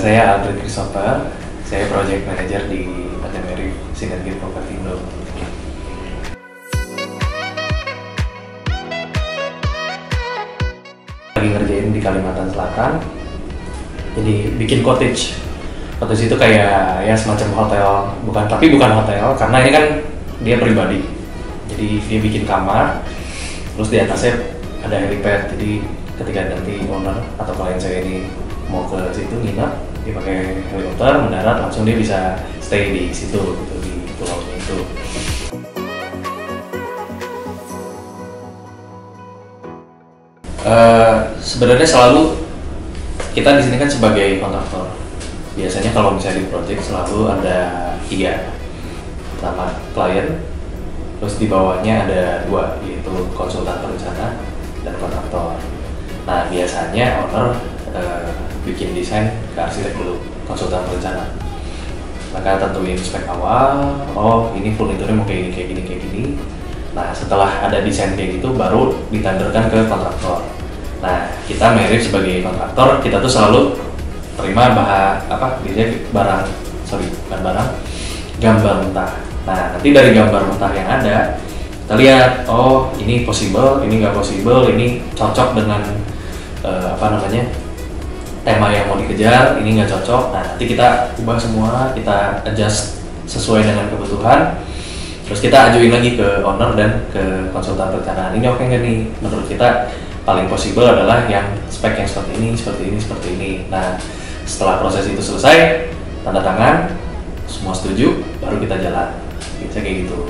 Saya Aldrin Christopher, saya Project Manager di PT Merif Sinergi Properti Indo. Lagi ngerjain di Kalimantan Selatan, jadi bikin cottage. Cottage itu kayak ya semacam hotel, bukan hotel, karena ini kan dia pribadi. Jadi dia bikin kamar, terus di atasnya ada helipad. Jadi ketika nanti owner atau klien saya ini mau ke situ nginap, dia pakai helikopter mendarat, langsung dia bisa stay di situ gitu, di pulaunya itu. Sebenarnya selalu kita di sini kan sebagai kontraktor. Biasanya kalau misalnya di project selalu ada 3, pertama klien, terus di bawahnya ada 2, yaitu konsultan perencana dan kontraktor. Nah biasanya owner bikin desain ke arsitek dulu, konsultan perencana. Maka tentuin spek awal, oh ini furniturnya mau kayak gini. Nah setelah ada desain kayak gitu baru ditenderkan ke kontraktor. Nah kita Merif sebagai kontraktor, kita tuh selalu terima gambar mentah. Nah nanti dari gambar mentah yang ada kita lihat, oh ini possible, ini nggak possible, ini cocok dengan tema yang mau dikejar, ini nggak cocok. Nah nanti kita ubah semua, kita adjust sesuai dengan kebutuhan, terus kita ajuin lagi ke owner dan ke konsultan perencanaan. Ini oke nggak nih? Menurut kita paling possible adalah yang spek yang seperti ini. Nah setelah proses itu selesai, tanda tangan, semua setuju, baru kita jalan. Bisa kayak gitu.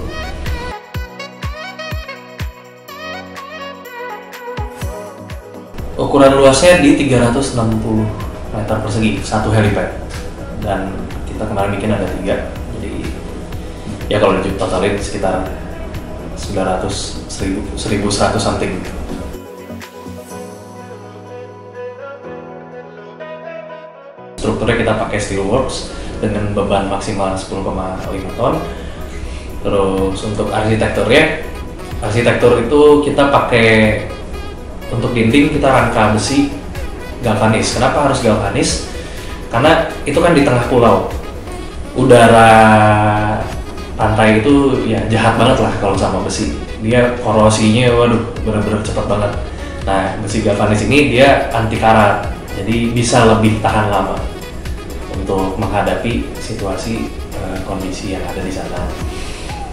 Ukuran luasnya di 360 meter persegi, satu helipad, dan kita kemarin bikin ada 3, jadi ya kalau totalin sekitar 1100 something. Strukturnya kita pakai Steelworks dengan beban maksimal 10,5 ton. Terus untuk arsitektur itu kita pakai, untuk dinding kita rangka besi galvanis. Kenapa harus galvanis? Karena itu kan di tengah pulau. Udara pantai itu ya jahat banget lah kalau sama besi. Dia korosinya waduh bener-bener cepat banget. Nah besi galvanis ini dia anti karat, jadi bisa lebih tahan lama untuk menghadapi situasi kondisi yang ada di sana.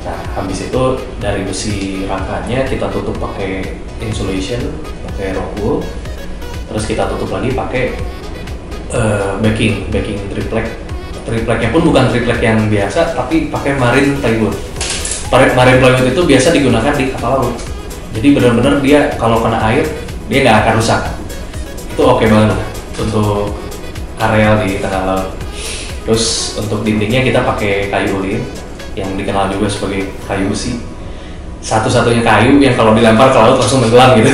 Nah habis itu dari besi rangkanya kita tutup pakai insulation, pakai rock wool, terus kita tutup lagi pakai backing tripleknya pun bukan triplek yang biasa, tapi pakai marine plywood. Marine plywood itu biasa digunakan di kapal laut, jadi benar-benar dia kalau kena air dia nggak akan rusak. Itu oke banget lah untuk areal di tengah laut. Terus untuk dindingnya kita pakai kayu ulin yang dikenal juga sebagai kayu besi. Satu-satunya kayu yang kalau dilempar ke laut langsung tenggelam gitu.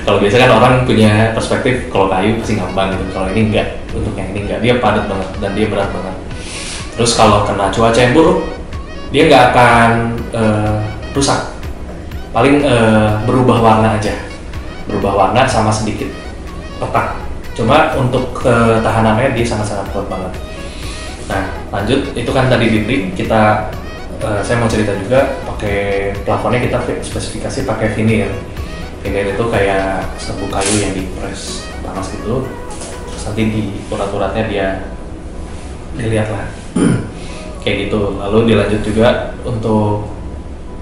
Kalau biasa kan orang punya perspektif kalau kayu pasti ngambang gitu. Kalau ini enggak, untuk yang ini enggak, dia padat banget dan dia berat banget. Terus kalau kena cuaca yang buruk, dia nggak akan rusak. Paling berubah warna aja, berubah warna sama sedikit retak. Cuma untuk ketahanannya dia sangat-sangat kuat banget. Nah lanjut, itu kan tadi dinding kita, saya mau cerita juga pakai plafonnya kita spesifikasi pakai veneer. Veneer itu kayak serbuk kayu yang dipres panas gitu, terus nanti di urat-uratnya dia dilihat lah kayak gitu. Lalu dilanjut juga untuk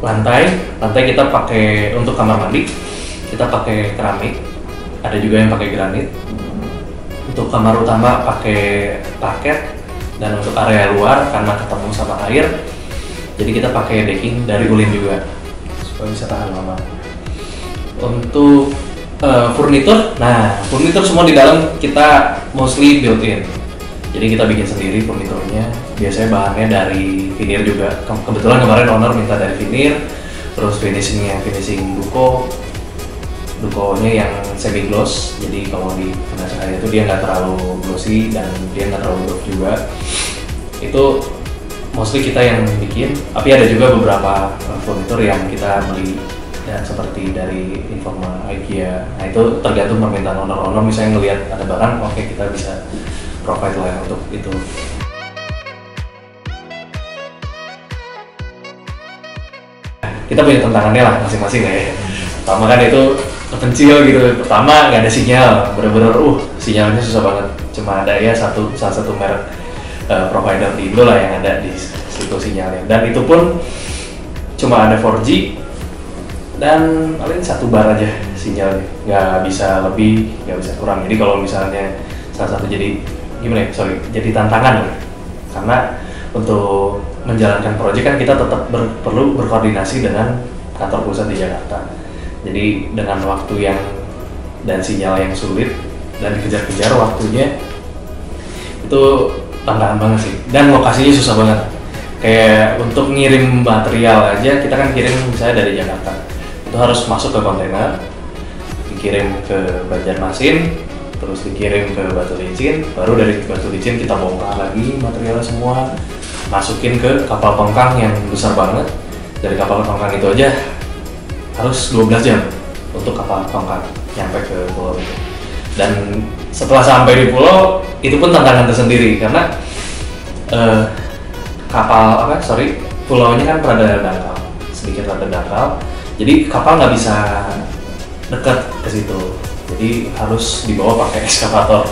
lantai kita pakai, untuk kamar mandi kita pakai keramik, ada juga yang pakai granit. Untuk kamar utama pakai parket, dan untuk area luar karena ketemu sama air, jadi kita pakai decking dari ulin juga supaya bisa tahan lama. Untuk furnitur, furnitur semua di dalam kita mostly built-in. Jadi kita bikin sendiri furniturnya. Biasanya bahannya dari veneer juga. Kebetulan kemarin owner minta dari veneer, terus finishing dukonya yang semi gloss, jadi kalau di kena cahaya itu dia nggak terlalu glossy dan dia nggak terlalu rough juga. Itu mostly kita yang bikin, tapi ada juga beberapa furnitur yang kita beli dan seperti dari Informa, IKEA. Nah itu tergantung permintaan owner. Misalnya ngelihat ada barang, oke kita bisa provide lah untuk itu. Kita punya tantangannya lah masing-masing ya. Pertama kan itu kecil gitu, pertama nggak ada sinyal, bener-bener sinyalnya susah banget, cuma ada ya salah satu merek provider di Indo lah yang ada di situ sinyalnya, dan itu pun cuma ada 4G dan paling 1 bar aja sinyalnya, nggak bisa lebih, nggak bisa kurang. Jadi kalau misalnya salah satu jadi jadi tantangan lah, karena untuk menjalankan proyek kan kita tetap perlu berkoordinasi dengan kantor pusat di Jakarta. Jadi dengan waktu dan sinyal yang sulit dan dikejar-kejar waktunya, itu tantangan banget sih. Dan lokasinya susah banget. Kayak untuk ngirim material aja, kita kan kirim misalnya dari Jakarta, itu harus masuk ke kontainer, dikirim ke Banjarmasin, terus dikirim ke Batu Licin, baru dari Batu Licin kita bongkar lagi materialnya semua, masukin ke kapal tongkang yang besar banget. Dari kapal tongkang itu aja harus 12 jam untuk kapal tongkang nyampe ke pulau itu. Dan setelah sampai di pulau, itu pun tantangan tersendiri karena pulaunya kan rada dangkal, sedikit rada dangkal. Jadi kapal nggak bisa dekat ke situ. Jadi harus dibawa pakai eskavator,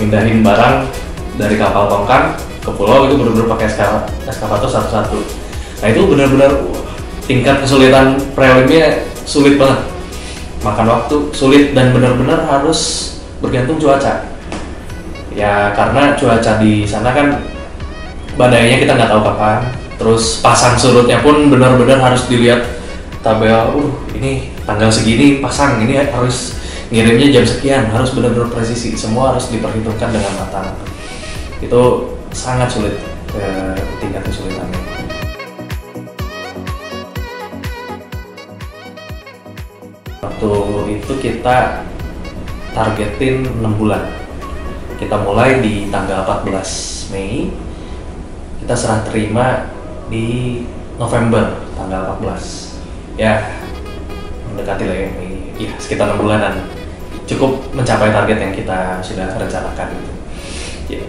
mindahin barang dari kapal tongkang ke pulau itu benar-benar pakai eskavator satu-satu. Nah itu benar-benar tingkat kesulitan prelimnya sulit banget, makan waktu, sulit, dan benar-benar harus bergantung cuaca. Ya karena cuaca di sana kan badainya kita nggak tahu kapan, terus pasang surutnya pun benar-benar harus dilihat tabel. Ini tanggal segini pasang, ini harus ngirimnya jam sekian, harus benar-benar presisi, semua harus diperhitungkan dengan matang. Itu sangat sulit tingkat kesulitannya. Waktu itu kita targetin 6 bulan. Kita mulai di tanggal 14 Mei, kita serah terima di November tanggal 14. Ya, mendekati lah ya, sekitar 6 bulanan. Cukup mencapai target yang kita sudah rencanakan gitu. Ya.